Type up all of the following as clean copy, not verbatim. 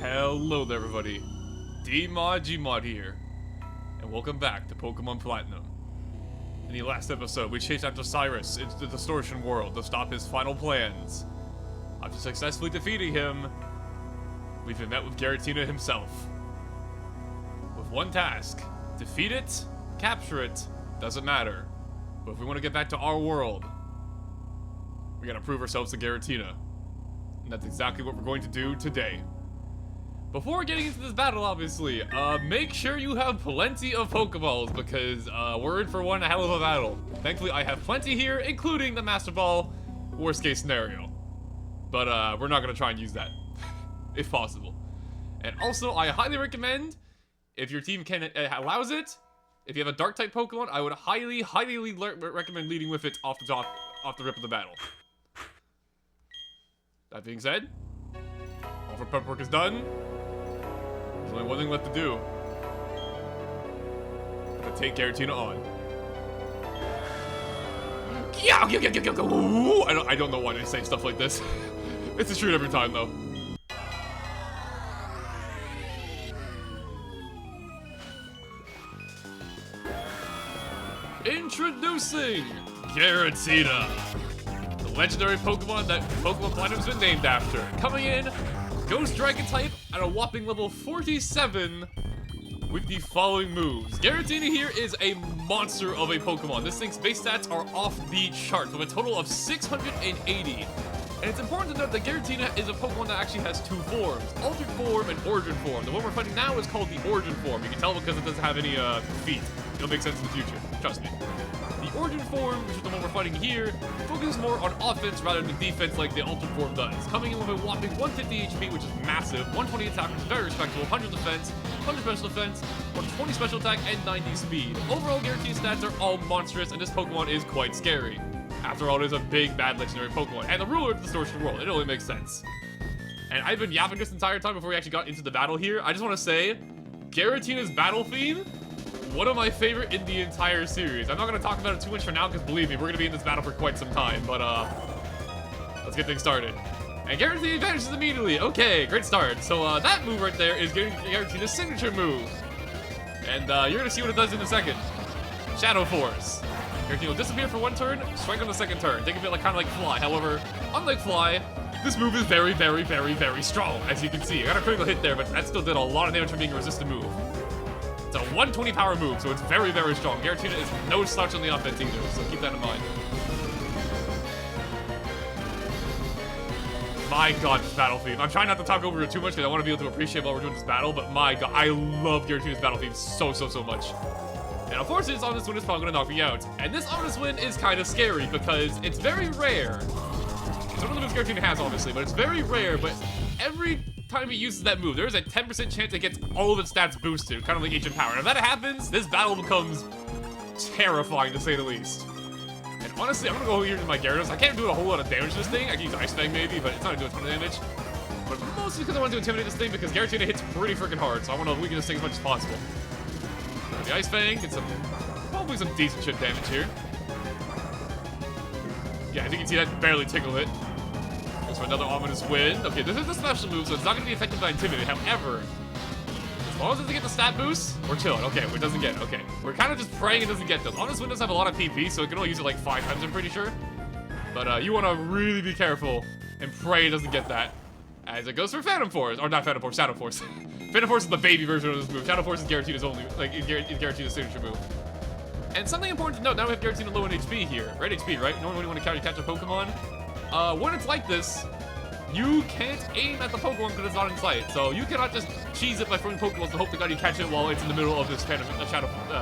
Hello there, everybody. Gmod here, and welcome back to Pokemon Platinum. In the last episode, we chased after Cyrus into the distortion world to stop his final plans. After successfully defeating him, we've been met with Giratina himself. With one task: defeat it, capture it, doesn't matter. But if we want to get back to our world, we gotta prove ourselves to Giratina. And that's exactly what we're going to do today. Before getting into this battle, obviously, make sure you have plenty of Pokeballs, because we're in for one hell of a battle. Thankfully, I have plenty here, including the Master Ball, worst case scenario. But we're not going to try and use that, if possible. And also, I highly recommend, if your team allows it, if you have a Dark-type Pokemon, I would highly recommend leading with it off the rip of the battle. That being said, all for prep work is done. There's only one thing left to do. To take Giratina on. I don't know why they say stuff like this. It's a shoot every time, though. Introducing Giratina, the legendary Pokemon that Pokemon Platinum's been named after. Coming in, Ghost Dragon type at a whopping level 47 with the following moves. Giratina here is a monster of a Pokemon. This thing's base stats are off the charts with a total of 680. And it's important to note that Giratina is a Pokemon that actually has two forms: Altered Form and Origin Form. The one we're fighting now is called the Origin Form. You can tell because it doesn't have any feet. It'll make sense in the future, trust me. The Origin Form, which is the one we're fighting here, focuses more on offense rather than defense like the Altered Form does. Coming in with a whopping 150 HP, which is massive, 120 attack, which is very respectable, 100 defense, 100 special defense, 120 special attack, and 90 speed. Overall, Giratina's stats are all monstrous, and this Pokemon is quite scary. After all, it is a big, bad legendary Pokemon, and the ruler of the distortion world. It only makes sense. And I've been yapping this entire time before we actually got into the battle here. I just want to say, Giratina's battle theme, one of my favorite in the entire series. I'm not going to talk about it too much for now, because believe me, we're going to be in this battle for quite some time, but let's get things started. And Giratina vanishes immediately. Okay, great start. So that move right there is getting Giratina's signature move. And you're going to see what it does in a second. Shadow Force. Giratina will disappear for one turn, strike on the second turn. Think of it like kind of like Fly. However, unlike Fly, this move is very strong, as you can see. I got a critical hit there, but that still did a lot of damage for being a resistant move. It's a 120 power move, so it's very strong. Giratina is no slouch on the offense either, so keep that in mind. My god, this battle theme. I'm trying not to talk over it too much because I want to be able to appreciate while we're doing this battle, but my god, I love Giratina's battle theme so much. And unfortunately, this Ominous Wind is probably going to knock me out. And this Ominous Wind is kind of scary because it's very rare. It's one of the moves Giratina has, obviously, but it's very rare, but every time he uses that move, there's a 10% chance it gets all of its stats boosted, kind of like Ancient Power. And if that happens, this battle becomes terrifying, to say the least. And honestly, I'm going to go here to my Gyarados. I can't do a whole lot of damage to this thing. I can use Ice Fang maybe, but it's not going to do a ton of damage. But mostly because I want to intimidate this thing, because Giratina hits pretty freaking hard, so I want to weaken this thing as much as possible. The Ice Fang, get probably some decent shit damage here. Yeah, I think you can see that barely tickled it. Goes for another Ominous Wind. Okay, this is a special move, so it's not going to be affected by Intimidate. However, as long as it doesn't get the stat boost, we're chilling. Okay, it doesn't get it. Okay, we're kind of just praying it doesn't get those. Ominous Wind does have a lot of PP, so it can only use it like 5 times, I'm pretty sure. But you want to really be careful and pray it doesn't get that. As it goes for Phantom Force, or not Phantom Force, Shadow Force. Phantom Force is the baby version of this move. Shadow Force is Giratina's only, like, Giratina's signature move. And something important to note, now we have Giratina low in HP here. Right HP, right? Normally when you want to catch a Pokemon, when it's like this, you can't aim at the Pokemon because it's not in sight. So you cannot just cheese it by throwing Pokeballs to hope to God you catch it while it's in the middle of this Shadow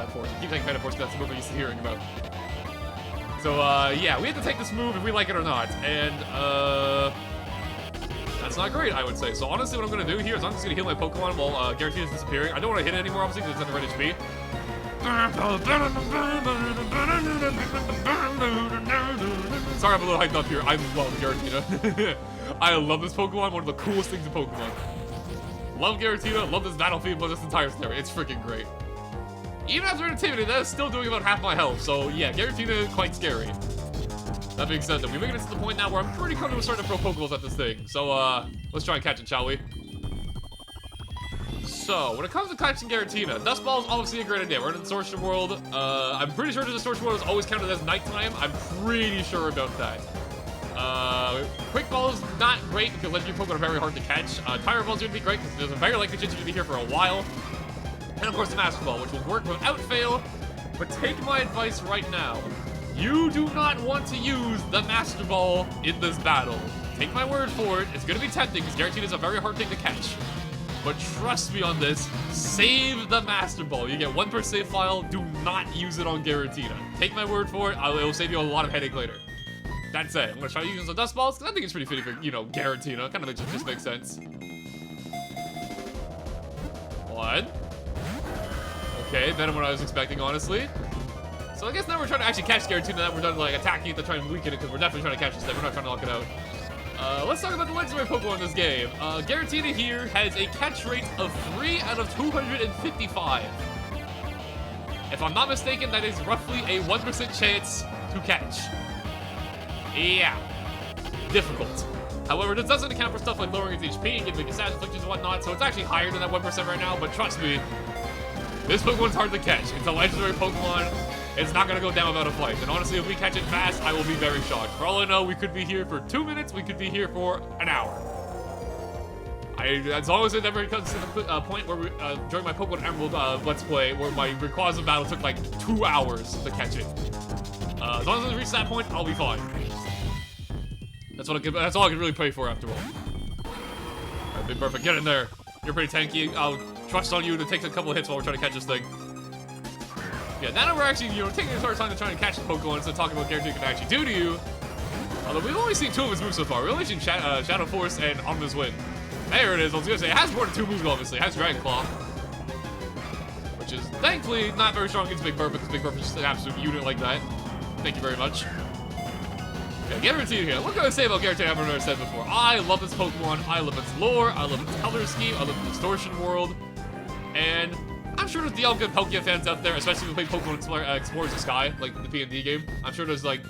Force. I keep saying Phantom Force, that's the move I'm used to hearing about. So, yeah, we have to take this move if we like it or not. And, that's not great, I would say. So honestly, what I'm going to do here is I'm just going to heal my Pokemon while Giratina's disappearing. I don't want to hit it anymore, obviously, because it's at the right HP. Sorry, I'm a little hyped up here. I love Giratina. I love this Pokemon, one of the coolest things in Pokemon. Love Giratina, love this battlefield, love this entire story. It's freaking great. Even after Intimidate, that is still doing about half my health. So yeah, Giratina is quite scary. That being said, though, we're making it to the point now where I'm pretty comfortable starting to throw Pokeballs at this thing. So, let's try and catch it, shall we? So, when it comes to catching Giratina, Dust Ball is obviously a great idea. We're in a distortion world. I'm pretty sure the distortion world is always counted as nighttime. I'm pretty sure about that. Quick Ball is not great because legendary Pokemon are very hard to catch. Tire Ball is going to be great because there's a very likely chance you're going to be here for a while. And of course the Master Ball, which will work without fail. But take my advice right now. You do not want to use the Master Ball in this battle. Take my word for it. It's going to be tempting because Giratina is a very hard thing to catch. But trust me on this, save the Master Ball. You get 1 per save file, do not use it on Giratina. Take my word for it, it will save you a lot of headache later. That's it. I'm going to try to use the Dust Balls, because I think it's pretty fitting for, you know, Giratina. Kind of just makes sense. One. Okay, better than what I was expecting, honestly. So I guess now we're trying to actually catch Giratina, now we're done like attacking it to try and weaken it, because we're definitely trying to catch this thing. We're not trying to knock it out. Let's talk about the legendary Pokemon in this game. Giratina here has a catch rate of 3 out of 255. If I'm not mistaken, that is roughly a 1% chance to catch. Yeah. Difficult. However, this doesn't account for stuff like lowering its HP and giving it status afflictions and whatnot, so it's actually higher than that 1% right now, but trust me, this Pokemon's hard to catch. It's a legendary Pokemon. It's not going to go down without a fight. And honestly, if we catch it fast, I will be very shocked. For all I know, we could be here for 2 minutes. We could be here for an hour. As long as it never comes to the point where during my Pokemon Emerald Let's Play, where my Rayquaza battle took like 2 hours to catch it. As long as it reaches that point, I'll be fine. That's all I can really pray for after all. Alright, Big Perfect, get in there. You're pretty tanky. I'll trust on you to take a couple of hits while we're trying to catch this thing. Yeah, now that we're actually, you know, taking our time to try and catch the Pokemon instead of talking about characters can actually do to you. Although we've only seen 2 of his moves so far. We've only seen Shadow Force and Omni's Wind. There it is. I was gonna say, it has more than 2 moves, obviously. It has Dragon Claw. Which is, thankfully, not very strong against Big Perfect, because Big Perfect is just an absolute unit like that. Thank you very much. Okay, Giratina here. What can I say about Giratina I've never said before? I love this Pokemon. I love its lore. I love its color scheme. I love the distortion world. And I'm sure there's Dialga and Palkia fans out there, especially if we play Pokemon Explorers the Sky, like the P&D game. I'm sure there's, like,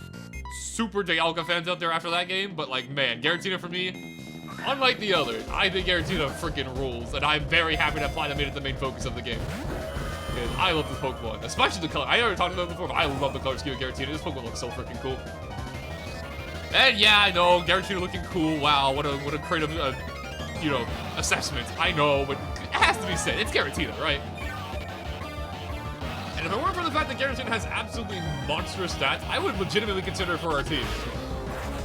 super Dialga fans out there after that game, but, like, man, Giratina for me, unlike the others, I think Giratina freaking rules, and I'm very happy that Platinum made it the main focus of the game. And I love this Pokemon, especially the color. I already talked about it before, but I love the color scheme of Giratina. This Pokemon looks so freaking cool. And yeah, I know, Giratina looking cool. Wow, what a creative, you know, assessment. I know, but it has to be said. It's Giratina, right? And if it weren't for the fact that Giratina has absolutely monstrous stats, I would legitimately consider it for our team.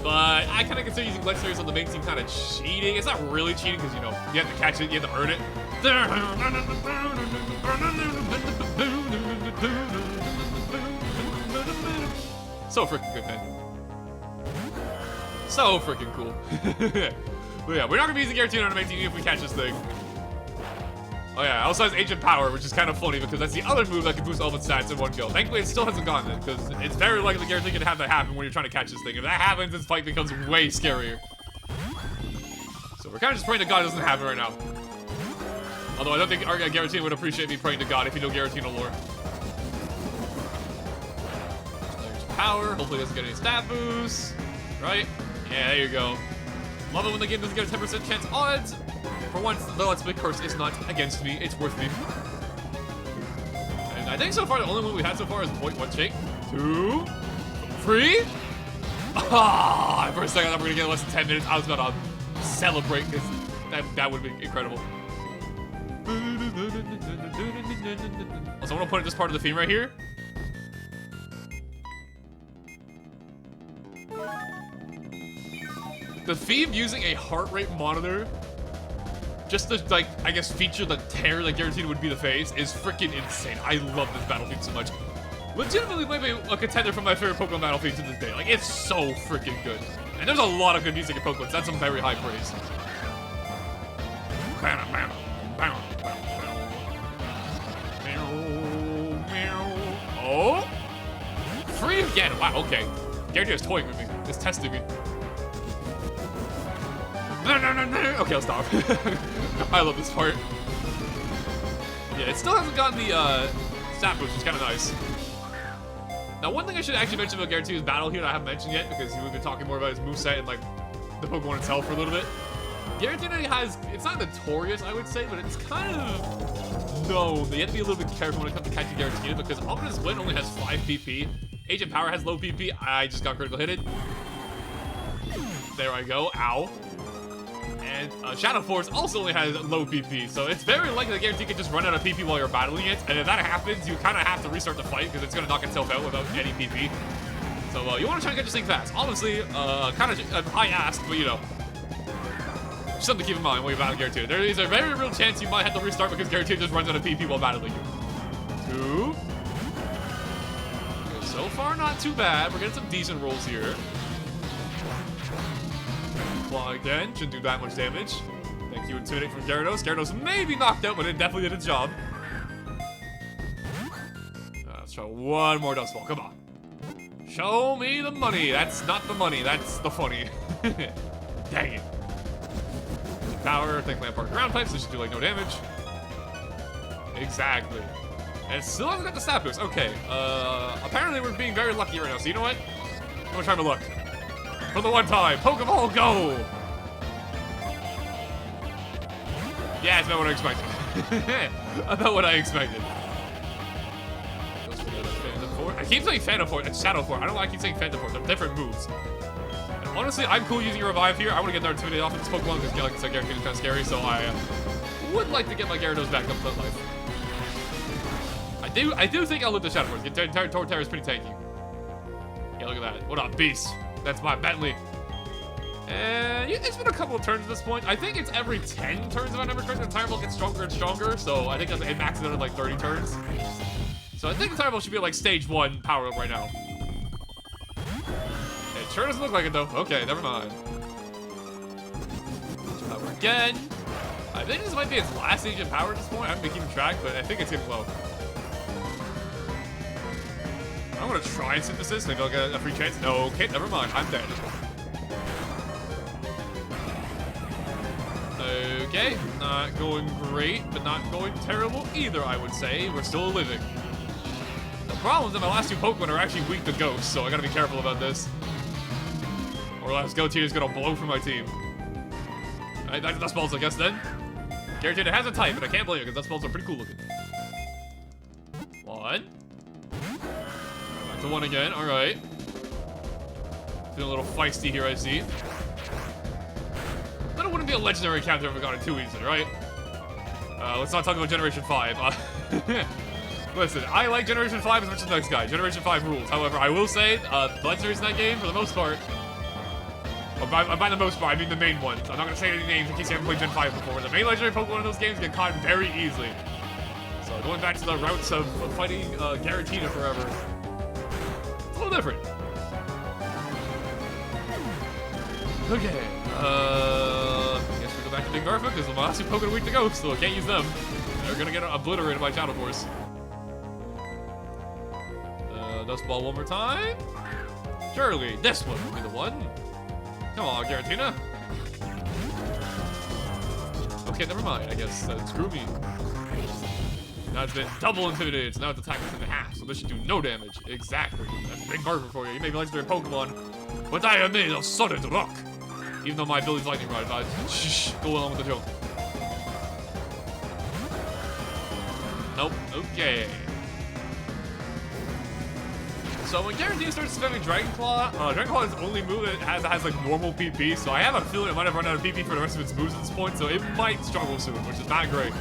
But I kind of consider using legendaries on the main team kind of cheating. It's not really cheating because, you know, you have to catch it, you have to earn it. So freaking good, man. So freaking cool. But yeah, we're not gonna be using Giratina on the main team if we catch this thing. Oh yeah, it also has Ancient Power, which is kind of funny because that's the other move that can boost all of its stats in one go. Thankfully, it still hasn't gotten it because it's very likely Giratina can have that happen when you're trying to catch this thing. If that happens, this fight becomes way scarier. So we're kind of just praying to God it doesn't happen right now. Although I don't think Giratina would appreciate me praying to God if you know Giratina lore. There's power. Hopefully it doesn't get any stat boosts. Right? Yeah, there you go. Love it when the game doesn't get a 10% chance odds. For once, the Let's Play curse is not against me. It's worth me. And I think so far the only one we had so far is 0.1 shake. 2, 3. Ah! For a second I thought we were gonna get less than 10 minutes. I was about to celebrate because that would be incredible. Also, I want to put in this part of the theme right here. The theme using a heart rate monitor, just to, like, I guess, feature the terror that Giratina would be the face, is freaking insane. I love this battle theme so much. Legitimately might be a contender for my favorite Pokemon battle theme to this day. Like, it's so freaking good. And there's a lot of good music in Pokemon, so that's some very high praise. Oh! Free again! Wow, okay. Giratina's toying with me. It's testing me. Okay, I'll stop. I love this part. Yeah, it still hasn't gotten the stat boost, which is kind of nice. Now, one thing I should actually mention about Giratina's battle here that I haven't mentioned yet, because we've been talking more about his moveset and like the Pokemon itself for a little bit. Giratina has, it's not notorious, I would say, but it's kind of known that you have to be a little bit careful when it comes to catching Giratina because Ominous Wind only has 5 PP. Agent Power has low PP. I just got critical hitted. There I go. Ow. And Shadow Force also only has low PP, so it's very likely that Giratina can just run out of PP while you're battling it, and if that happens, you kind of have to restart the fight because it's going to knock itself out without any PP. So you want to try and get this thing fast. Honestly, kind of high ask, but you know, something to keep in mind when you battle Giratina. There is a very real chance you might have to restart because Giratina just runs out of PP while battling you. 2. Okay, so far, not too bad. We're getting some decent rolls here. Claw again, shouldn't do that much damage. Thank you, Intimidate from Gyarados. Gyarados may be knocked out, but it definitely did its job. Let's try one more Dust Ball, come on. Show me the money. That's not the money, that's the funny. Dang it. Power, thankfully I park ground types, so should do like no damage. Exactly. And it still hasn't got the Snap Boost. Okay, apparently we're being very lucky right now, so you know what? I'm gonna try my luck. For the one time, Pokeball, go! Yeah, it's about what I expected. About what I expected. I keep saying Phantom Force and Shadow Force. I don't know why I keep saying Phantom Force. They're different moves. And honestly, I'm cool using a Revive here. I want to get their Intimidate off of this Pokemon because, like I said, Gyarados is kind of scary, so I would like to get my Gyarados back up to life. I do think I'll live the Shadow Force. Torterra is pretty tanky. Yeah, look at that. What up, Beast? That's my Bentley. And it's been a couple of turns at this point. I think it's every 10 turns if I never correct. The Tire Ball gets stronger and stronger, so I think it maxes out at like 30 turns. So I think the Tire Ball should be like stage 1 power up right now. It sure doesn't look like it though. Okay, never mind. Power again. I think this might be its last agent power at this point. I haven't been keeping track, but I think it's getting low. I'm gonna try Synthesis. Maybe I'll get a free chance. No, okay, never mind. I'm dead. Okay, not going great, but not going terrible either, I would say. We're still living. The problem is that my last 2 Pokemon are actually weak to Ghost, so I gotta be careful about this. Or else Giratina is gonna blow from my team. Alright, back to Dust Balls, I guess, then. Giratina has a type, but I can't blame it, because Dust Balls are pretty cool looking. 1. Back to 1 again, alright. Feeling a little feisty here, I see. Then it wouldn't be a legendary counter if we got it too easily, right? Let's not talk about Generation 5. Listen, I like Generation 5 as much as the next guy. Generation 5 rules. However, I will say, the legendaries in that game, for the most part, by the most part, I mean the main ones. I'm not going to say any names in case you haven't played Gen 5 before. The main legendary Pokemon in those games get caught very easily. So going back to the routes of fighting Giratina forever, it's a little different. Okay, I guess we go back to Big Garfa because the last 2 Pokemon are weak to go, so I can't use them. They're gonna get obliterated by Shadow Force. Dust Ball one more time. Surely this one will be the one. Come on, Giratina. Okay, never mind. I guess screw me. Now it's been double intimidated, so now it's attacked in half, so this should do no damage. Exactly. That's Big Garfa for you. You may be legendary Pokemon, but I am made of solid rock. Even though my ability's Lightning Rod, shh, go along with the joke. Nope, okay. So when Giratina starts spamming Dragon Claw, Dragon Claw is the only move that has like normal PP, so I have a feeling it might have run out of PP for the rest of its moves at this point, so it might struggle soon, which is not great.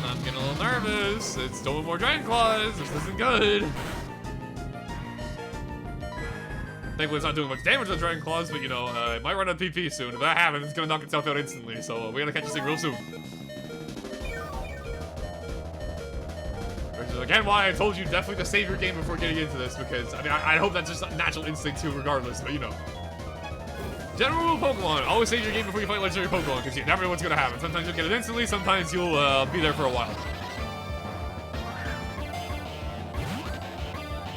I'm getting a little nervous. It's doing more Dragon Claws. This isn't good. Thankfully, it's not doing much damage to the Dragon Claws, but you know, it might run out of PP soon. If that happens, it's gonna knock itself out instantly, so we gotta catch this thing real soon. Which is again why I told you definitely to save your game before getting into this, because I mean, I hope that's just a natural instinct too, regardless, but you know. General rule of Pokemon, always save your game before you fight legendary Pokemon, because you never know what's gonna happen. Sometimes you'll get it instantly, sometimes you'll be there for a while.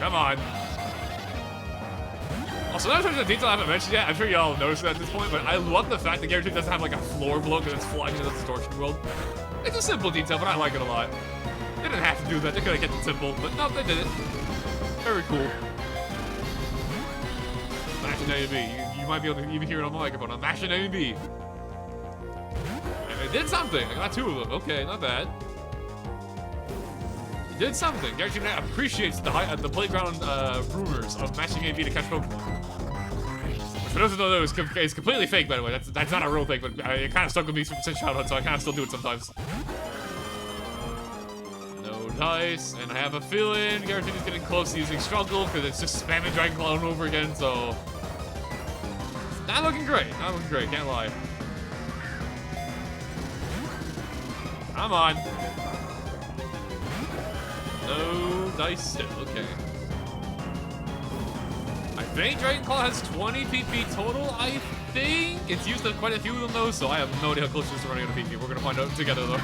Come on. Also, another touch of detail I haven't mentioned yet, I'm sure y'all noticed that at this point, but I love the fact that Giratina doesn't have like a floor blow because it's flying into the distortion world. It's a simple detail, but I like it a lot. They didn't have to do that, they could have kept it simple, but no, they did it. Very cool. mashing A and B. You might be able to even hear it on the microphone. I'm mashing A and B. And it did something. I got 2 of them. Okay, not bad. It did something. Giratina appreciates the playground rumors of mashing A and B to catch Pokemon. Which for those who don't know is completely fake, by the way. That's not a real thing, but it kind of stuck with me since childhood, so I kind of still do it sometimes. No dice, and I have a feeling Giratina's getting close to using Struggle because it's just spamming Dragon Claw over again, so... Not looking great. Not looking great, can't lie. Come on. No dice still, okay. I think Dragon Claw has 20 PP total, I think. It's used quite a few of them though, so I have no idea how close it is to running out of PP. We're gonna find out together though.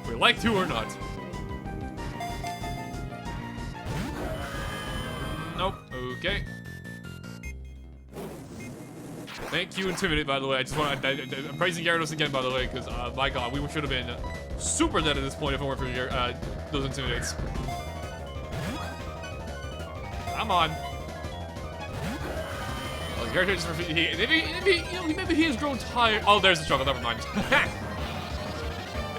We like to or not. Nope, okay. Thank you, Intimidate, by the way. I just want I'm praising Gyarados again, by the way, because, my god, we should have been super dead at this point if it weren't for those Intimidates. Come on. Oh, Gyarados just maybe he has grown tired. Oh, there's the struggle. Never mind.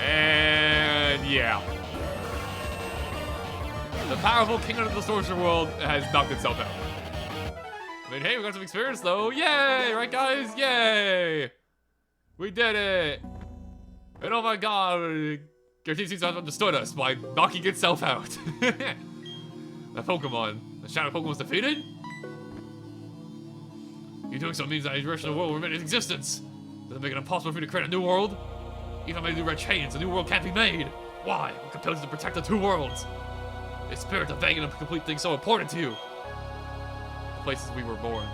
And yeah. The powerful king of the distortion world has knocked itself out. I mean, hey, we got some experience though. Yay! Right, guys? Yay! We did it! And oh my god, Giratina seems to have understood us by knocking itself out. That Pokemon, the Shadow Pokemon's defeated? You doing so means that the direction of the world will remain in existence. Does it make it impossible for you to create a new world? Even if I do red chains, a new world can't be made. Why? What compels you to protect the 2 worlds? The spirit of begging to complete things so important to you. The places we were born,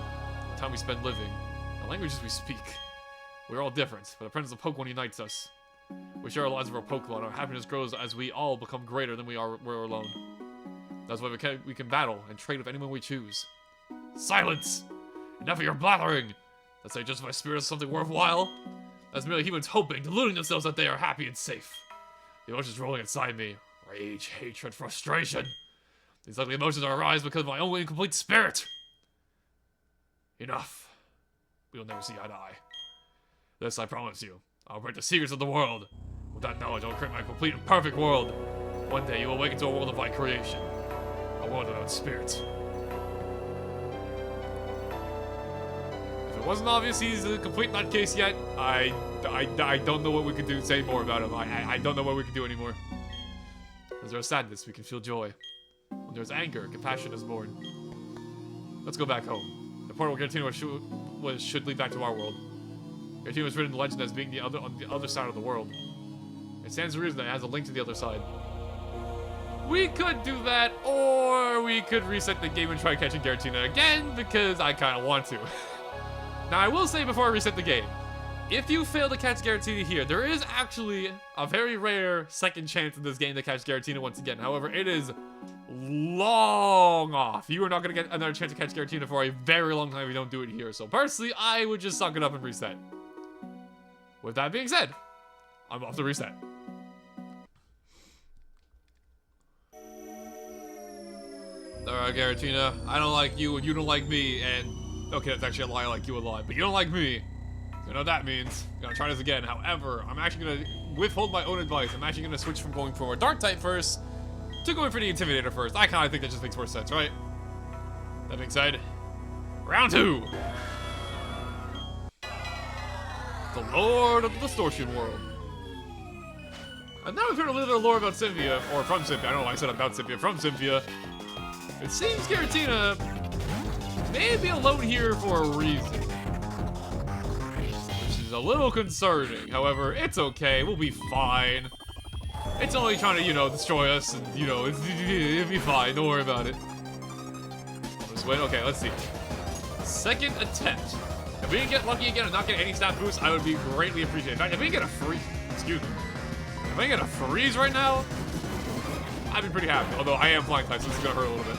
the time we spend living, the languages we speak. We're all different, but the presence of Pokemon unites us. We share our lives with our Pokemon. Our happiness grows as we all become greater than we're alone. That's why we can battle and trade with anyone we choose. Silence! Enough of your blathering! Let's say just my spirit is something worthwhile. That's merely humans hoping, deluding themselves that they are happy and safe. The emotions rolling inside me. Rage, hatred, frustration. These ugly emotions arise because of my own incomplete spirit. Enough. We will never see eye to eye. This I promise you. I'll break the secrets of the world. With that knowledge, I'll create my complete and perfect world. One day you will awaken to a world of my creation. A world without spirit. If it wasn't obvious he's a complete nutcase yet, I don't know what we could do to say more about him. I don't know what we can do anymore. As there's sadness, we can feel joy. When there's anger, compassion is born. Let's go back home. The portal Giratina should lead back to our world. Giratina was written in legend as being on the other side of the world. It stands to reason that it has a link to the other side. We could do that, or we could reset the game and try catching Giratina again, because I kind of want to. Now, I will say before I reset the game, if you fail to catch Giratina here, there is actually a very rare second chance in this game to catch Giratina once again. However, it is long off. You are not going to get another chance to catch Giratina for a very long time if you don't do it here. So personally, I would just suck it up and reset. With that being said, I'm off to reset. Alright, Giratina, I don't like you and you don't like me, and... Okay, that's actually a lie, I like you a lot, but you don't like me. You know what that means. I'm gonna try this again. However, I'm actually gonna withhold my own advice. I'm actually gonna switch from going for a Dark type first to going for the Intimidator first. I kinda think that just makes more sense, right? That being said, round 2. The Lord of the Distortion World. And now we've heard a little bit of lore about Cynthia, or from Cynthia. I don't know why I said about Cynthia, from Cynthia. It seems Giratina may be alone here for a reason. Which is a little concerning. However, it's okay. We'll be fine. It's only trying to, you know, destroy us, and, you know, it'll be fine. Don't worry about it. Just wait. Okay, let's see. Second attempt. If we can get lucky again and not get any stat boost, I would be greatly appreciated. In fact, if we can get a freeze, excuse me. If I can get a freeze right now, I'd be pretty happy. Although I am flying type, so this is gonna hurt a little bit.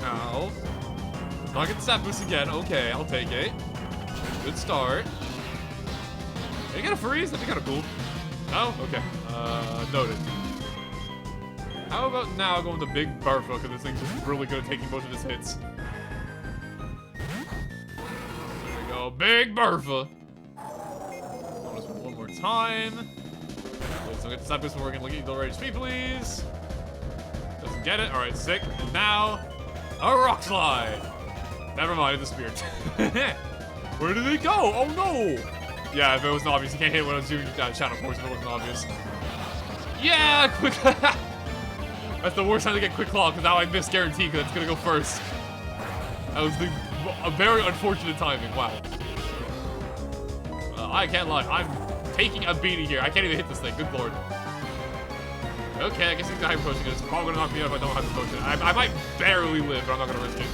Now, not get the stat boost again. Okay, I'll take it. Good start. Can I get a freeze? That'd be kind of cool. No? Okay. Noted. How about now going to Big Burfa, because this thing's just really good at taking most of his hits. go, Big Bertha. Bonus one more time. Please don't get the side boost when we're gonna look at the HP, please. Doesn't get it. Alright, sick. And now, a rock slide. Never mind, it disappeared. Where did it go? Oh no! Yeah, if it wasn't obvious, you can't hit when I was doing Shadow Force if it wasn't obvious. Yeah, quick. That's the worst time to get quick claw, because now I missed guarantee, because it's gonna go first. That was a very unfortunate timing. Wow. I can't lie. I'm taking a beating here. I can't even hit this thing. Good lord. Okay, I guess he's gonna hyper potion. It's probably gonna knock me out if I don't have the potion. I might barely live, but I'm not gonna risk it.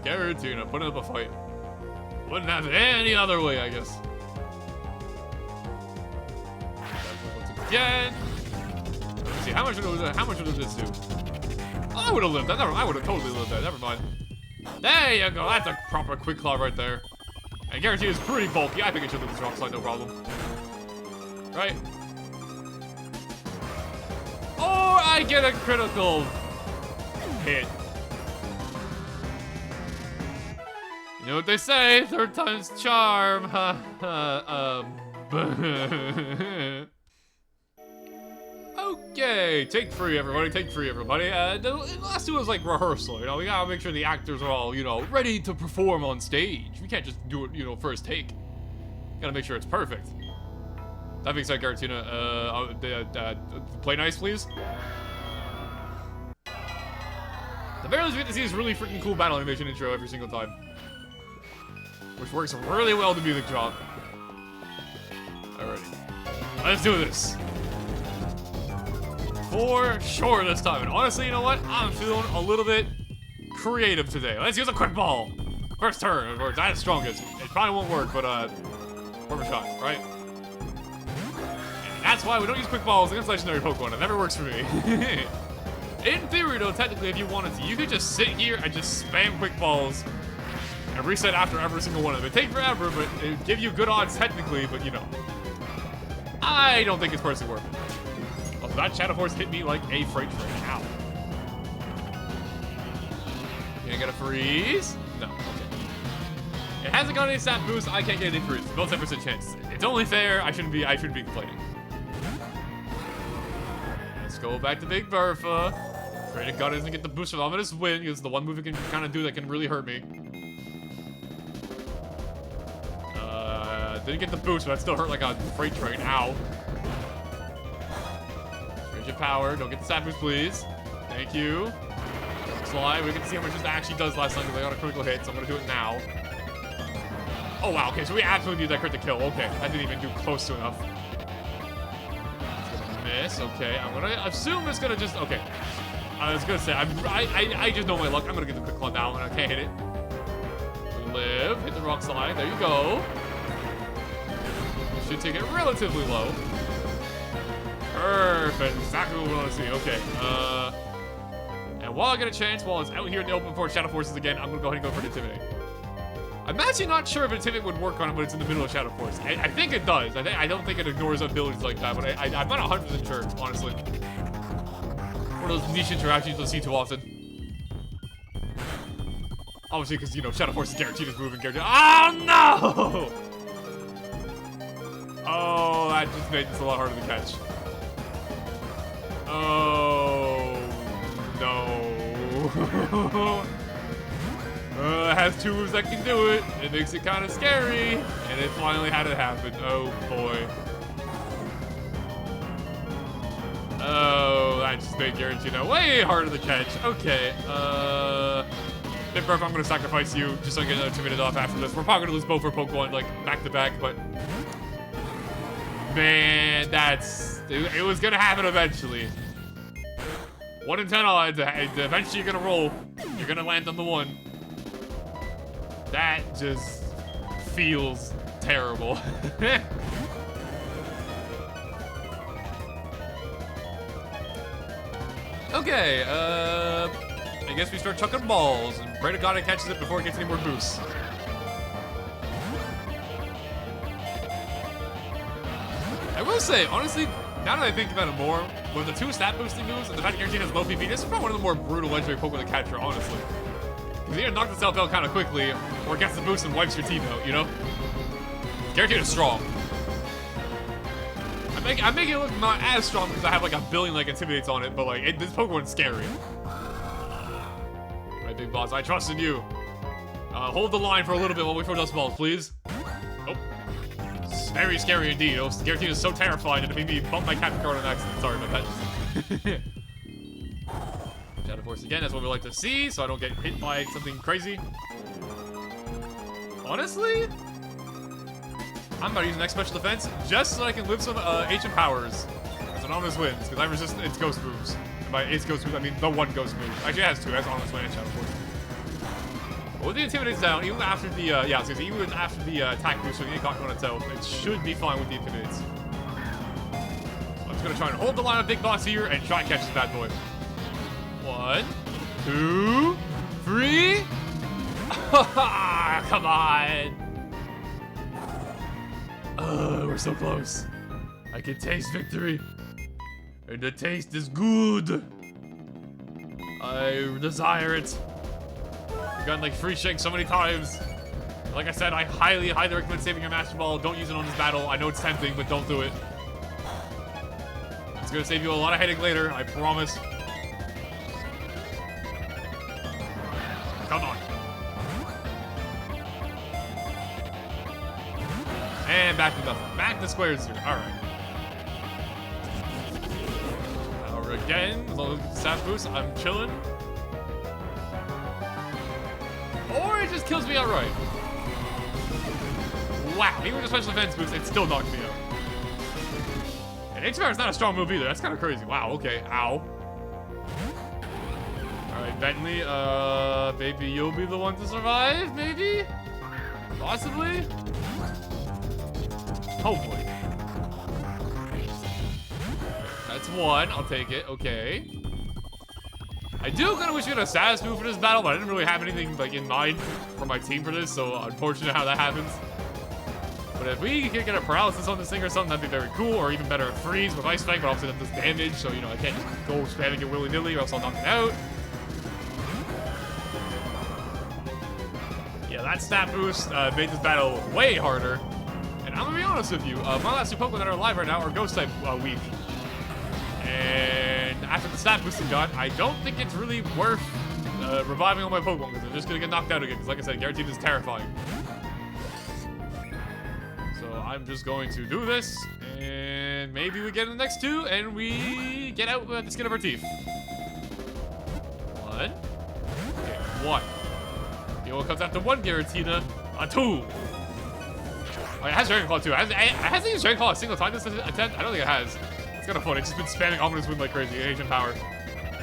Giratina, putting up a fight. Wouldn't have it any other way, I guess. Once again. Let's see, how much would this do? Oh, I would have lived that. I would have totally lived that. Never mind. There you go. That's a proper quick claw right there. And Giratina is pretty bulky. I think it should live this rock slide, no problem. Right? Or I get a critical hit. You know what they say? Third time's charm. Okay, take three, everybody. Take three, everybody. The last two was like rehearsal. You know, we gotta make sure the actors are all, you know, ready to perform on stage. We can't just do it, you know, first take. Gotta make sure it's perfect. That being said, Giratina, play nice, please. The very least we get to see this really freaking cool battle animation intro every single time, which works really well to music drop. Alrighty, let's do this. For sure this time. And honestly, you know what? I'm feeling a little bit creative today. Let's use a quick ball. First turn, of course, that's strongest. It probably won't work, but worth a shot, right? And that's why we don't use quick balls against legendary Pokemon. It never works for me. In theory, though, technically, if you wanted to, you could just sit here and just spam quick balls and reset after every single one of them. It'd take forever, but it'd give you good odds technically, but you know. I don't think it's personally worth it. Also, that Shadow Force hit me like a freight train. Ow. Can I get a freeze? No, okay. It hasn't got any stat boost, I can't get any freeze. No 10% chance. It's only fair, I shouldn't be complaining. Let's go back to Big Bertha. Pray to God doesn't get the boost of Ominous Wind, because it's the one move it can kind of do that can really hurt me. Didn't get the boost, but that still hurt like a freight train. Ow. Range of power. Don't get the stat boost, please. Thank you. Slide. We can see how much this actually does last time because I got a critical hit, so I'm going to do it now. Oh, wow. Okay, so we absolutely need that crit to kill. Okay, that didn't even do close to enough. It's going to miss. Okay, I'm going to assume it's going to just... Okay. I was going to say, I just know my luck. I'm going to get the quick claw down and I can't hit it. We live. Hit the rock slide. There you go. Should take it relatively low. Perfect. Exactly what we want to see. Okay. And while I get a chance, while it's out here in the open for Shadow Forces again, I'm going to go ahead and go for Intimidate. I'm actually not sure if Intimidate would work on it when it's in the middle of Shadow Force. I think it does. I don't think it ignores abilities like that, but I'm not 100% sure, honestly. One of those niche interactions you don't see too often. Obviously, because, you know, Shadow Force is Giratina's moving character. Oh, no! Oh, that just made this a lot harder to catch. Oh, no. It has two moves that can do it. It makes it kind of scary. And it finally had it happen. Oh, boy. Oh, that just made Giratina way harder to catch. Okay, Big Bertha, I'm going to sacrifice you just so I can get another 2 minutes off after this. We're probably going to lose both our Pokemon, like, back-to-back, but... Man, it was gonna happen eventually. 1 in 10 odds, eventually you're gonna roll. You're gonna land on the 1. That just feels terrible. Okay, I guess we start chucking balls and pray to God it catches it before it gets any more boosts. I will say, honestly, now that I think about it more, with the 2 stat boosting moves and the fact that Giratina has low PP, this is probably one of the more brutal legendary Pokemon to capture, honestly. Because either knock itself out kind of quickly, or gets the boost and wipes your team out, you know? Giratina is strong. I make it look not as strong because I have like a billion like intimidates on it, but like this Pokemon's scary. Alright, big boss, I trust in you. Hold the line for a little bit while we throw dust balls, please. Oh. It's very scary indeed. Oh, Giratina is so terrifying that it made me bump my captain card on accident. Sorry about that. Shadow Force again, that's what we like to see, so I don't get hit by something crazy. Honestly, I'm about to use the next special defense just so I can live some ancient powers. That's an Ominous Winds, because I resist its ghost moves. And by its ghost moves, I mean the one ghost move. Actually, it has two. It has Ominous Wind and Shadow Force. But with the Intimidate's down, even after the, yeah, I was gonna say, even after the attack boost when you get caught on itself, it should be fine with the Intimidates. So I'm just gonna try and hold the line of Big Boss here and try and catch this bad boy. 1, 2, 3. Come on. We're so close. I can taste victory. And the taste is good. I desire it. I've gotten like free shake so many times. Like I said, I highly recommend saving your Master Ball. Don't use it on this battle. I know it's tempting, but don't do it. It's gonna save you a lot of headache later, I promise. Come on. And back to nothing. Back to squares here. Alright. Power again. Low stat boost. I'm chilling. Or it just kills me outright. Wow. Even with a special defense boost, it still knocked me out. And H-Power is not a strong move either. That's kind of crazy. Wow. Okay. Ow. Alright, Bentley. Maybe you'll be the one to survive? Maybe? Possibly? Hopefully. That's one. I'll take it. Okay. I do kind of wish we had a status move for this battle, but I didn't really have anything like in mind for my team for this, so unfortunate how that happens. But if we could get a paralysis on this thing or something, that'd be very cool. Or even better, a freeze with Ice Spike, but obviously that does damage, so you know I can't just go spamming it willy-nilly or else I'll knock it out. Yeah, that stat boost made this battle way harder. And I'm gonna be honest with you, my last two Pokemon that are alive right now are Ghost type weak. And after the stat boosting got, I don't think it's really worth reviving all my Pokemon because they're just gonna get knocked out again. Because like I said, Giratina is terrifying. So I'm just going to do this, and maybe we get in the next two, and we get out the skin of our teeth. 1. Okay, 1. The one comes after 1 Giratina. A 2. Oh, it has Dragon Claw too. It hasn't used Dragon Claw a single time this attempt. I don't think it has. It's kind of fun. It's just been spamming Ominous Wind like crazy. Asian power.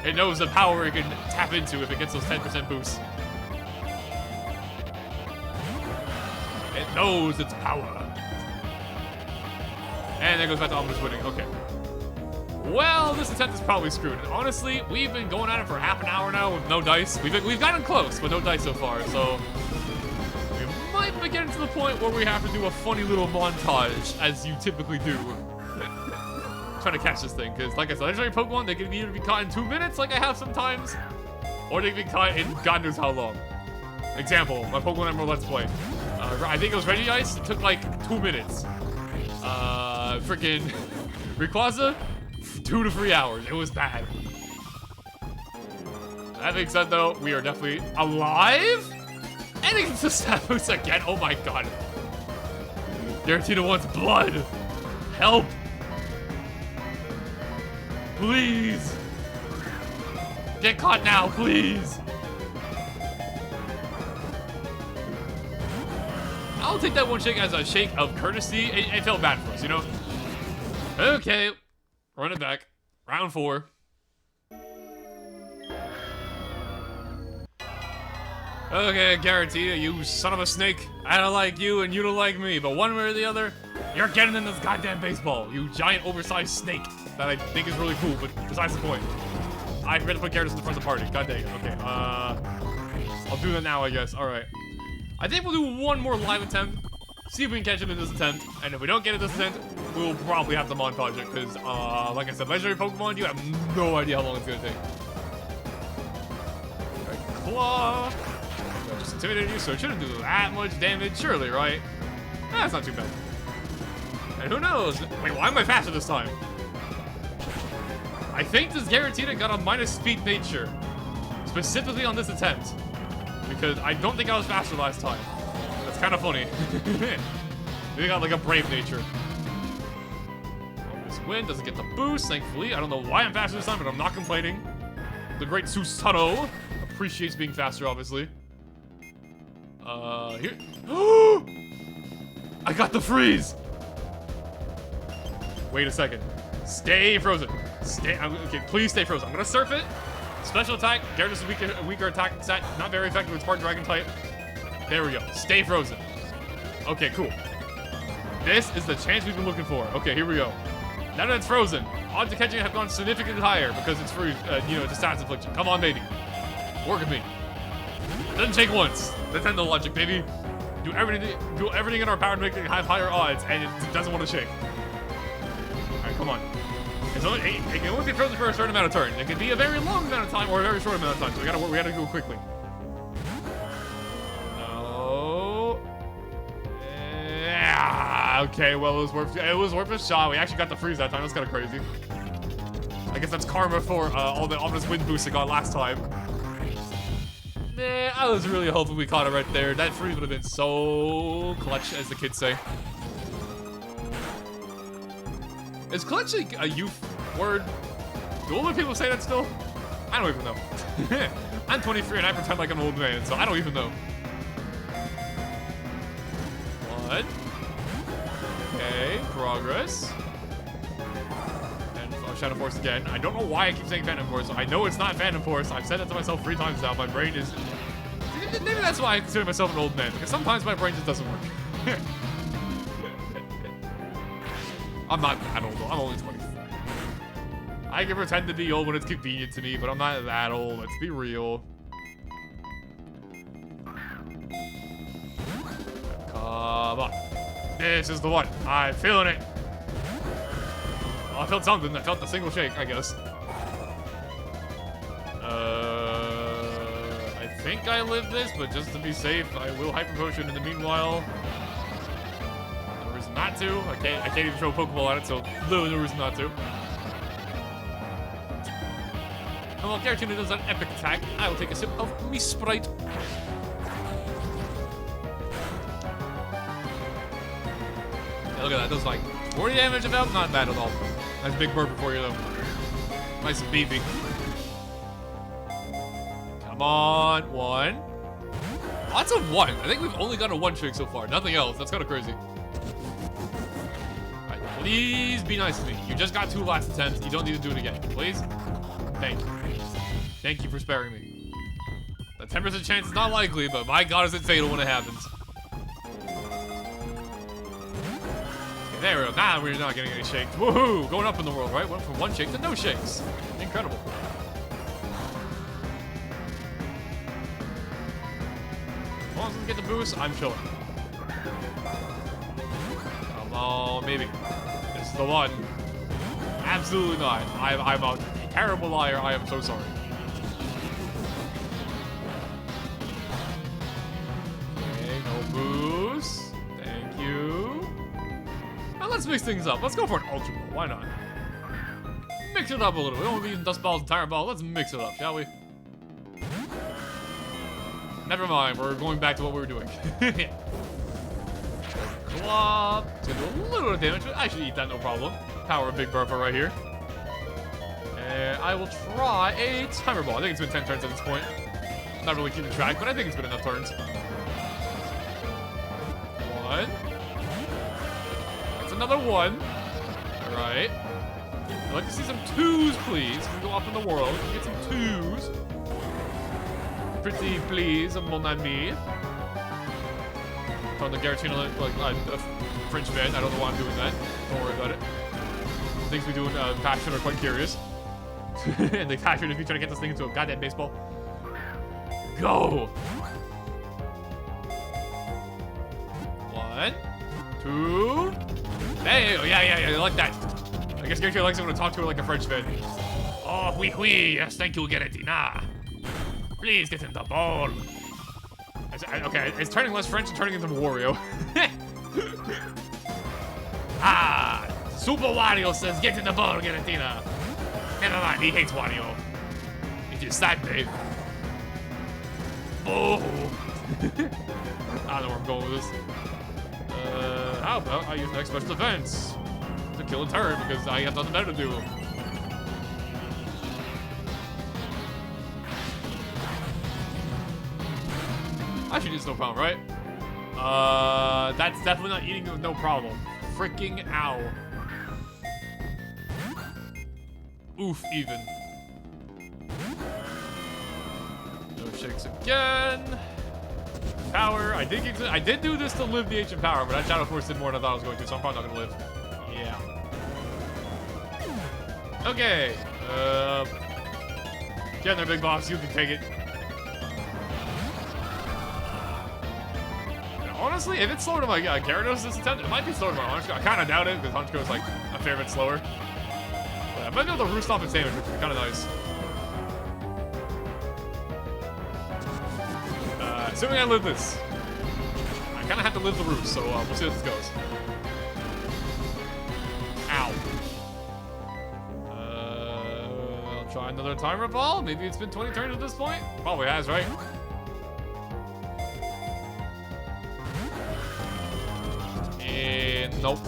It knows the power it can tap into if it gets those 10% boosts. It knows its power. And there goes back to Ominous Winning. Okay. Well, this attempt is probably screwed. And honestly, we've been going at it for half an hour now with no dice. We've gotten close, but no dice so far. So we might be getting to the point where we have to do a funny little montage, as you typically do. Trying to catch this thing, because like I said, legendary Pokemon, they can either be caught in 2 minutes, like I have sometimes, or they can be caught in God knows how long. Example, my Pokemon Emerald Let's Play. I think it was Regice. It took like 2 minutes. Freaking Rayquaza, 2 to 3 hours. It was bad. That being said, though, we are definitely alive. And it gets the stat boost again. Oh my god. Giratina wants blood. Help. Please. Get caught now, please. I'll take that one shake as a shake of courtesy. It felt bad for us, you know? Okay. Run it back. Round 4. Okay, Giratina, you son of a snake. I don't like you and you don't like me, but one way or the other, you're getting in this goddamn baseball, you giant oversized snake that I think is really cool, but besides the point. I forgot to put Gyarados in the front of the party. God dang it. Okay, I'll do that now, I guess. Alright. I think we'll do one more live attempt. See if we can catch him in this attempt. And if we don't get it this attempt, we'll probably have to montage it. Because, like I said, legendary Pokemon, you have no idea how long it's going to take. Alright, Claw. just intimidated you, so it shouldn't do that much damage, surely, right? That's not too bad. And who knows? Wait, why am I faster this time? I think this Giratina got a minus speed nature, specifically on this attempt, because I don't think I was faster last time. That's kind of funny. Maybe got like a brave nature. This wind doesn't get the boost, thankfully. I don't know why I'm faster this time, but I'm not complaining. The great Susano appreciates being faster, obviously. Here. I got the freeze! Wait a second. Stay frozen. Okay, please stay frozen. I'm gonna surf it. Special attack. Gyarados is weaker attack set. Not very effective with Spark Dragon type. There we go. Stay frozen. Okay, cool. This is the chance we've been looking for. Okay, here we go. Now that it's frozen, odds of catching it have gone significantly higher because it's free, you know, it's a stats infliction. Come on, baby. Work with me. It doesn't take once. Nintendo logic, baby. Do everything in our power to make it have higher odds, and it doesn't want to shake. Alright, come on. It can only be frozen for a certain amount of turns. It can be a very long amount of time or a very short amount of time, so we gotta go quickly. No. Yeah. Okay, well, it was worth a shot. We actually got the freeze that time. That's kind of crazy. I guess that's karma for all the ominous wind boosts I got last time. Nah, I was really hoping we caught it right there. That freeze would have been so clutch, as the kids say. Is clutch a youth word? Do older people say that still? I don't even know. I'm 23 and I pretend like I'm an old man, so I don't even know. One. Okay, progress. And Shadow Force again. I don't know why I keep saying Phantom Force. I know it's not Phantom Force. I've said that to myself 3 times now. My brain is... Maybe that's why I consider myself an old man, because sometimes my brain just doesn't work. I'm not that old, though. I'm only 23. I can pretend to be old when it's convenient to me, but I'm not that old. Let's be real. Come on. This is the one. I'm feeling it. Oh, I felt something. I felt the single shake, I guess. I think I live this, but just to be safe, I will Hyper Potion in the meanwhile. No reason not to. I can't even throw a Pokeball at it, so literally no reason not to. And while Giratina does an epic attack, I will take a sip of me Sprite. Yeah, look at that. Does like 40 damage about? Not bad at all. Nice big burper for you, though. Nice and beefy. Come on. 1. Lots of 1. I think we've only got a 1 trick so far. Nothing else. That's kind of crazy. Alright, please be nice to me. You just got 2 last attempts. You don't need to do it again. Please? Thank you. Thank you for sparing me. The 10% chance is not likely, but my god is it fatal when it happens. Okay, there we go. Now we're not getting any shakes. Woohoo! Going up in the world, right? Went from 1 shake to no shakes. Incredible. As long as we get the boost, I'm chilling. Come on, maybe. This is the one. Absolutely not. I'm a terrible liar. I am so sorry. Okay, no boost. Thank you. Now let's mix things up. Let's go for an Ultra Ball. Why not? Mix it up a little. We don't want to be using Dust Ball's entire ball. Let's mix it up, shall we? Never mind. We're going back to what we were doing. Club. It's gonna do a little bit of damage, but I should eat that, no problem. Power of Big Burfer right here. And I will try a Timer Ball. I think it's been 10 turns at this point. Not really keeping track, but I think it's been enough turns. 1. That's another 1. Alright. I'd like to see some 2s, please. We go up in the world. Get some 2s. Pretty please, mon ami. From the Giratina, like a French man. I don't know why I'm doing that. Don't worry about it. Things we do in Passion are quite curious. And the Passion is me trying to get this thing into a goddamn baseball. Go! 1, 2. Hey, yeah, I like that. I guess Giratina likes it when I talk to her like a French man. Oh, oui, yes, thank you, Giratina. Please get in the ball. Okay, it's turning less French and turning into Wario. Ah! Super Wario says, get in the ball, Giratina. Never mind, he hates Wario. It's your side, babe. Oh! I don't know where I'm going with this. How about I use next special defense to kill a turret because I have nothing better to do. I should use no problem, right? That's definitely not eating with no problem. Freaking ow. Oof, even. No shakes again. Power. I did do this to live the ancient power, but that Shadow Force did more than I thought I was going to, so I'm probably not gonna live. Yeah. Okay. Get in there, big boss. You can take it. Honestly, if it's slower to my Gyarados this attempt, it might be slower to my Honchkrow. I kind of doubt it, because Honchkrow is like a fair bit slower. But I might be able to roost off its damage, which would be kind of nice. Assuming I live this. I kind of have to live the roost, so we'll see how this goes. Ow. I'll try another timer ball. Maybe it's been 20 turns at this point. Probably has, right? Nope.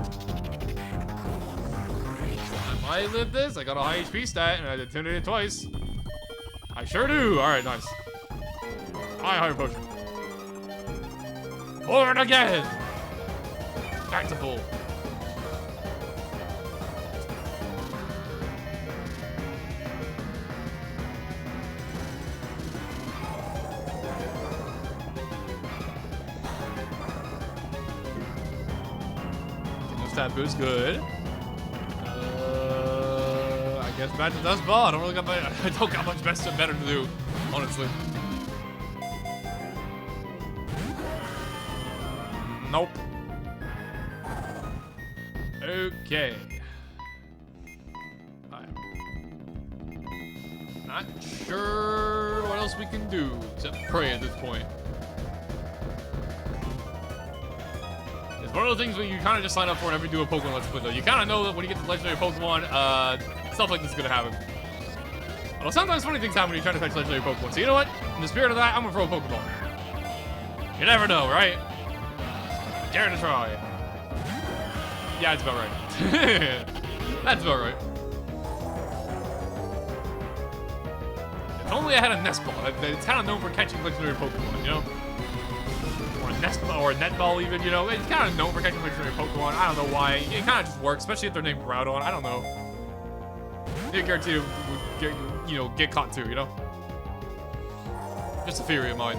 I might live this. I got a high HP stat and I did tuned it twice. I sure do. Alright, nice. High potion. Forward again! Back to full. Stat boost, good. I guess back to Dust Ball. I don't got much better to do, honestly. Nope. Okay. I'm not sure what else we can do except pray at this point. One of the things that you kind of just sign up for whenever you do a Pokemon Let's Play, though. You kind of know that when you get the legendary Pokemon, stuff like this is going to happen. Although sometimes funny things happen when you're trying to catch legendary Pokemon. So you know what? In the spirit of that, I'm going to throw a Pokeball. You never know, right? Dare to try. Yeah, that's about right. That's about right. If only I had a Nest Ball. It's kind of known for catching legendary Pokemon, you know? Or a net ball even, you know, it's kind of known for catching legendary Pokemon. I don't know why. It kind of just works, especially if they're named Groudon. I don't know. I guarantee would get caught too, you know? Just a theory of mine.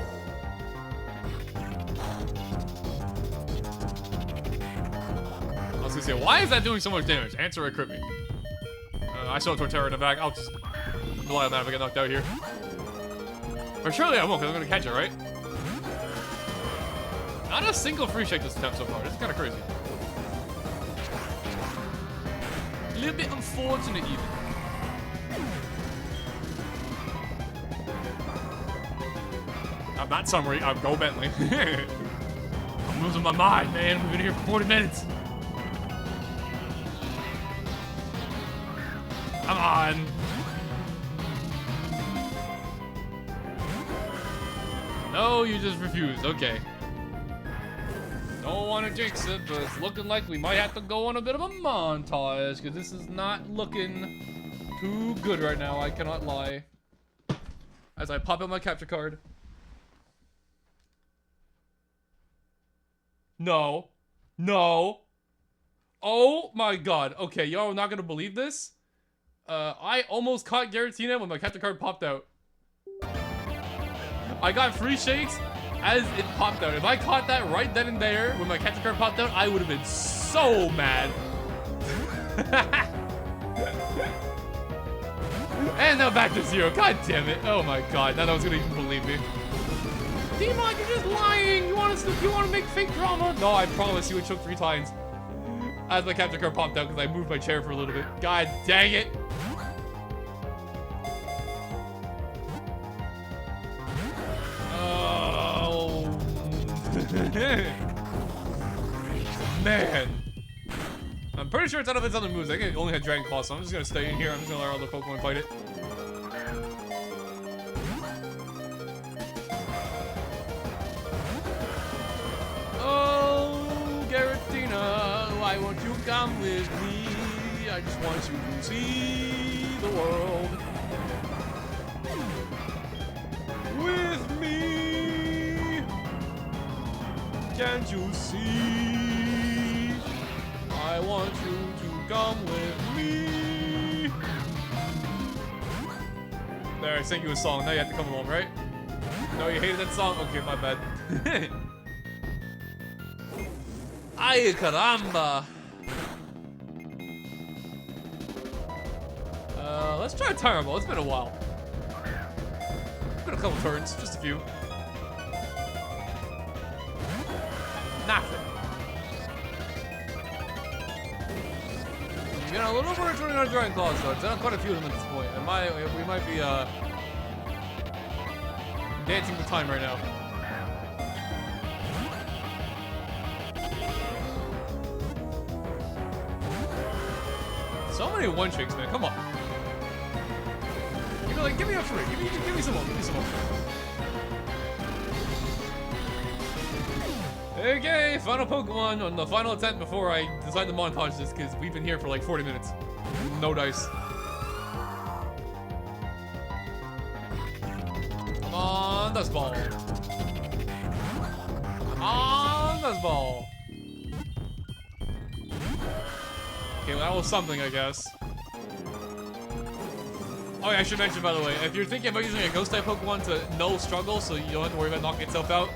I was gonna say, why is that doing so much damage? Answer, it crit me. I saw a Torterra in the back. I'll just rely on that if I get knocked out here. Or surely I won't, because I'm gonna catch it, right? Not a single free shake this attempt so far. This is kind of crazy. A little bit unfortunate, even. I'm not summary. I'm Go Bentley. I'm losing my mind, man. We've been here for 40 minutes. Come on. No, you just refused. Okay. Don't want to jinx it, but it's looking like we might have to go on a bit of a montage, because this is not looking too good right now, I cannot lie. As I pop out my capture card. No. No. Oh my god. Okay, y'all are not going to believe this. I almost caught Giratina when my capture card popped out. I got free shakes as it popped out. If I caught that right then and there when my capture card popped out, I would have been so mad. And now back to 0. God damn it. Oh my god. Now no one's gonna even believe me. Demon, you're just lying. You want to make fake drama? No, I promise you would choke 3 times. As my capture card popped out because I moved my chair for a little bit. God dang it. Oh, Man. I'm pretty sure it's out of its other moves. I think it only had Dragon Claw, so I'm just gonna stay in here. I'm just gonna let all the Pokemon fight it. Oh, Giratina, why won't you come with me? I just want you to see the world with me. Can't you see? I want you to come with me. There, I sang you a song. Now you have to come along, right? No, you hated that song? Okay, my bad. Ay, caramba. Let's try Turbo. It's been a while. It's been a couple turns, just a few. Nothing. You know, a little more turning on Dragon Claws though. It's done quite a few of them at this point. We might be dancing with time right now. So many one tricks, man. Come on. You know, like, give me a free. Give me some more. Give me some more. Okay, final Pokemon on the final attempt before I decide to montage this, because we've been here for like 40 minutes. No dice. Come on, Dust Ball. Come on, Dust Ball. Okay, well, that was something, I guess. Oh yeah, I should mention, by the way, if you're thinking about using a Ghost-type Pokemon to no struggle, so you don't have to worry about knocking itself out,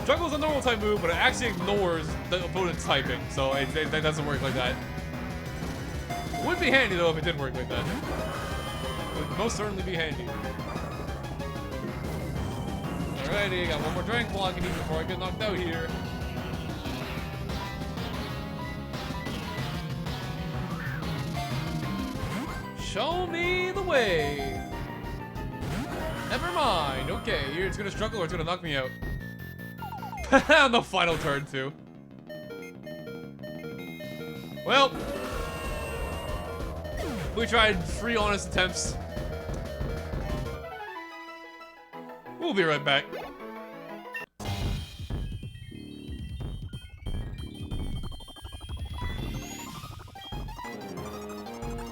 Struggle is a normal type move, but it actually ignores the opponent's typing, so it doesn't work like that. It would be handy, though, if it did work like that. It would most certainly be handy. Alrighty, got one more Dragon Claw I can eat before I get knocked out here. Show me the way. Never mind. Okay, here it's gonna struggle or it's gonna knock me out. On the final turn, too. Well, we tried 3 honest attempts. We'll be right back.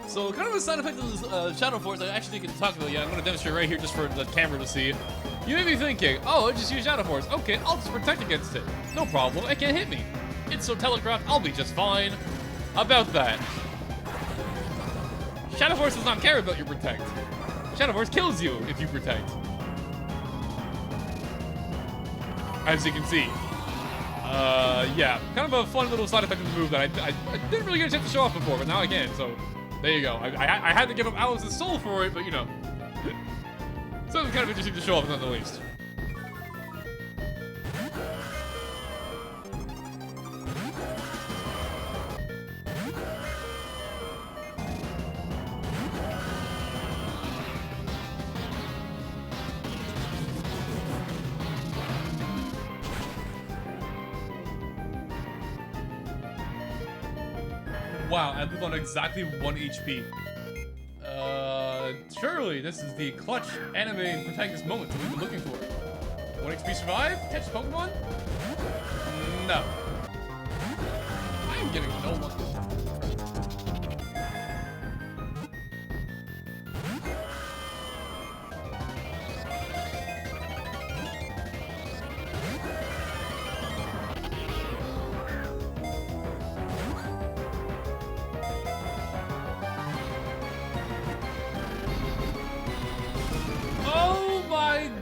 So, kind of a side effect of this Shadow Force I actually can talk about. Yeah, I'm going to demonstrate right here just for the camera to see. You may be thinking, oh, I just use Shadow Force. Okay, I'll just protect against it. No problem, it can't hit me. It's so telegraphed, I'll be just fine. About that. Shadow Force does not care about your protect. Shadow Force kills you if you protect. As you can see. Yeah, kind of a fun little side effect of the move that I didn't really get a chance to show off before, but now I can, so there you go. I had to give up Alice's soul for it, but you know. Something kind of interesting to show off, not the least. Wow, I live on exactly 1 HP. Surely this is the clutch anime protagonist moment that we've been looking for. 1 HP survive? Catch Pokemon? No. I am getting no luck.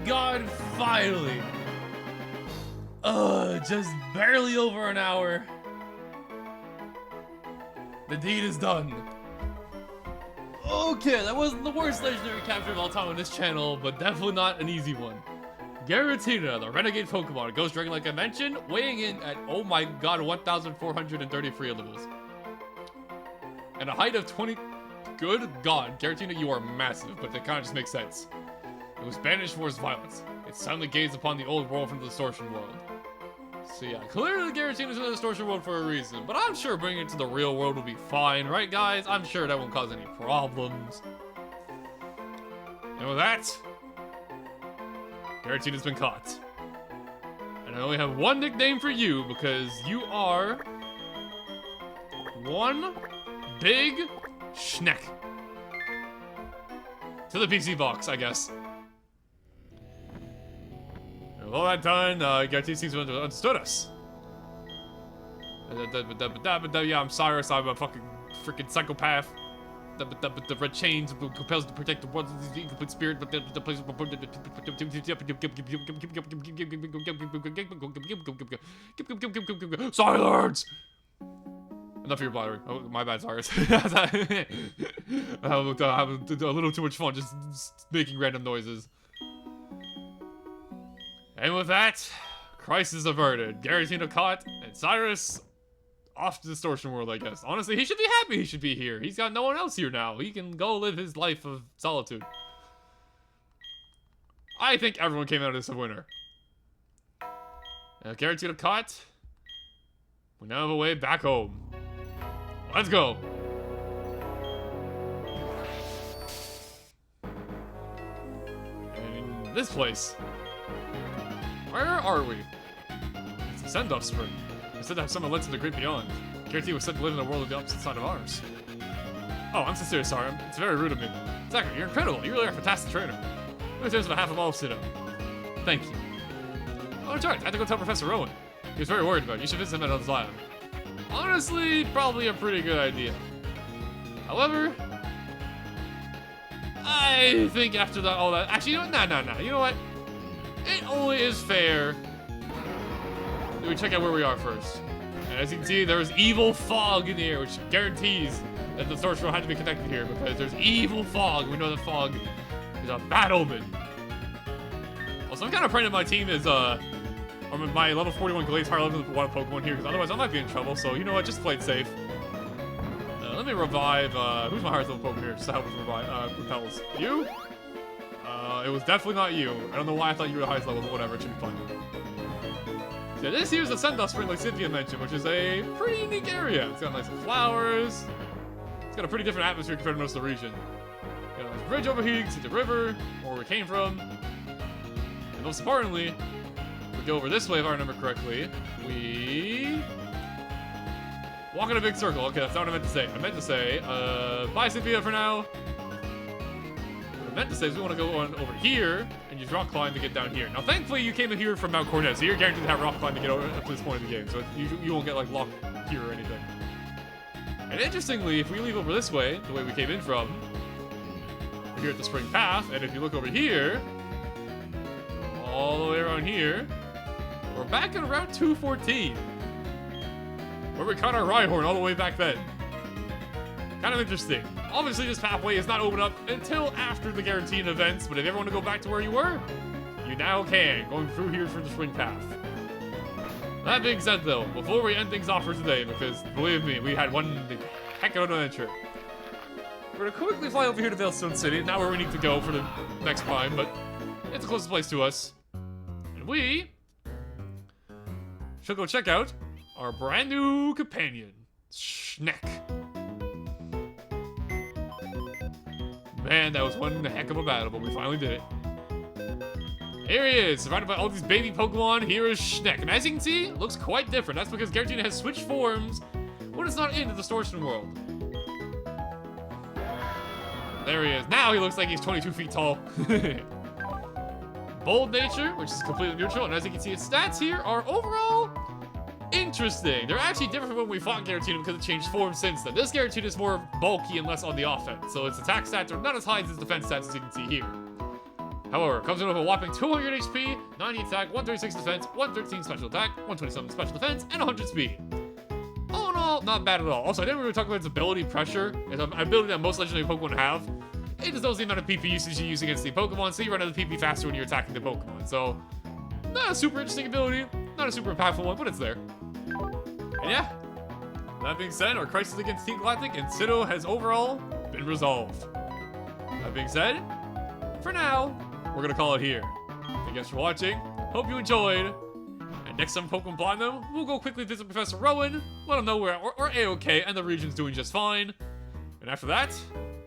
God, finally! Just barely over an hour. The deed is done. Okay, that wasn't the worst legendary capture of all time on this channel, but definitely not an easy one. Giratina, the renegade Pokemon, Ghost Dragon like I mentioned, weighing in at, oh my god, 1,433 levels. And a height of 20... Good god, Giratina, you are massive, but that kind of just makes sense. It was banished for its violence. It suddenly gazed upon the old world from the distortion world. So yeah, clearly Giratina's in the distortion world for a reason, but I'm sure bringing it to the real world will be fine, right guys? I'm sure that won't cause any problems. And with that, Giratina's been caught. And I only have one nickname for you because you are one big schneck. To the PC box, I guess. With all that done, Giratina seems to have understood us. Yeah, I'm Cyrus, I'm a fucking freaking psychopath. The red chains compels to protect the world of the incomplete spirit, but the place. Silence! Enough of your blathering. Oh, my bad, Cyrus. I have a little too much fun just making random noises. And with that, crisis averted. Giratina caught, and Cyrus off to the distortion world, I guess. Honestly, he should be happy he should be here. He's got no one else here now. He can go live his life of solitude. I think everyone came out of this a winner. Giratina caught. We now have a way back home. Let's go. And in this place. Where are we? It's a send-off spring. We said to have someone led to the great beyond. Giratina was said to live in a world of the opposite side of ours. Oh, I'm sincerely sorry. It's very rude of me. Zachary, you're incredible. You really are a fantastic trainer. In terms of a half of all sit-up. Thank you. Oh, in charge. I had to go tell Professor Rowan. He was very worried about it. You should visit him at his lab. Honestly, probably a pretty good idea. However, I think after that, all that. Actually, you know what? No. You know what? It only is fair that we check out where we are first. And as you can see, there's evil fog in the air, which guarantees that the distortion world had to be connected here because there's evil fog. We know that fog is a bad omen. Also, I'm kind of praying that my team is, my level 41 Glaze higher level one Pokemon here, because otherwise I might be in trouble. So, you know what? Just play it safe. Let me revive, who's my highest level Pokemon here? Just to help us revive, Repels. You? It was definitely not you. I don't know why I thought you were the highest level, but whatever, it should be fine. So yeah, this here's the send-off spring like Cynthia mentioned, which is a pretty unique area. It's got nice flowers. It's got a pretty different atmosphere compared to most of the region. Got a nice bridge over here, you can see the river, or where we came from. And most importantly, we go over this way if I remember correctly. We walk in a big circle. Okay, that's not what I meant to say. I meant to say, bye Cynthia for now. What I meant to say is we want to go on over here and use rock climb to get down here. Now, thankfully, you came in here from Mount Cornet, so you're guaranteed to have rock climb to get over up to this point of the game. So you won't get like locked here or anything. And interestingly, if we leave over this way, the way we came in from, we're here at the spring path, and if you look over here, all the way around here, we're back at Route 214, where we caught our Rhyhorn all the way back then. Kind of interesting. Obviously, this pathway is not open up until after the Giratina events, but if you ever want to go back to where you were, you now can, going through here through the spring path. That being said, though, before we end things off for today, because believe me, we had one heck of an adventure, we're gonna quickly fly over here to Veilstone City, not where we need to go for the next prime, but it's the closest place to us. And we shall go check out our brand new companion, Schneck. Man, that was one heck of a battle, but we finally did it. Here he is, surrounded by all these baby Pokemon. Here is Schneck, and as you can see, it looks quite different. That's because Giratina has switched forms when it's not in the distortion world. There he is. Now he looks like he's 22 feet tall. Bold nature, which is completely neutral, and as you can see, its stats here are overall interesting. They're actually different from when we fought Giratina because it changed form since then. This Giratina is more bulky and less on the offense, so its attack stats are not as high as its defense stats, as you can see here. However, it comes in with a whopping 200 HP, 90 attack, 136 defense, 113 special attack, 127 special defense, and 100 speed. All in all, not bad at all. Also, I didn't really talk about its ability pressure. It's an ability that most legendary Pokemon have. It just knows the amount of PP usage you use against the Pokemon, so you run out of PP faster when you're attacking the Pokemon. So, not a super interesting ability, not a super impactful one, but it's there. And yeah, that being said, our crisis against Team Galactic and Sinnoh has overall been resolved. That being said, for now, we're gonna call it here. Thank you guys for watching. Hope you enjoyed, And next time Pokemon Platinum, we'll go quickly visit Professor Rowan, let him know we're A-okay and the region's doing just fine. And after that,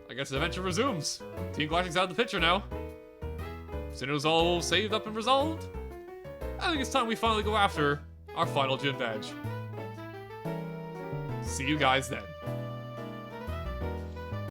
I guess the adventure resumes. Team Galactic's out of the picture now. Sinnoh's all saved up and resolved. I think it's time we finally go after our final gym badge. See you guys then.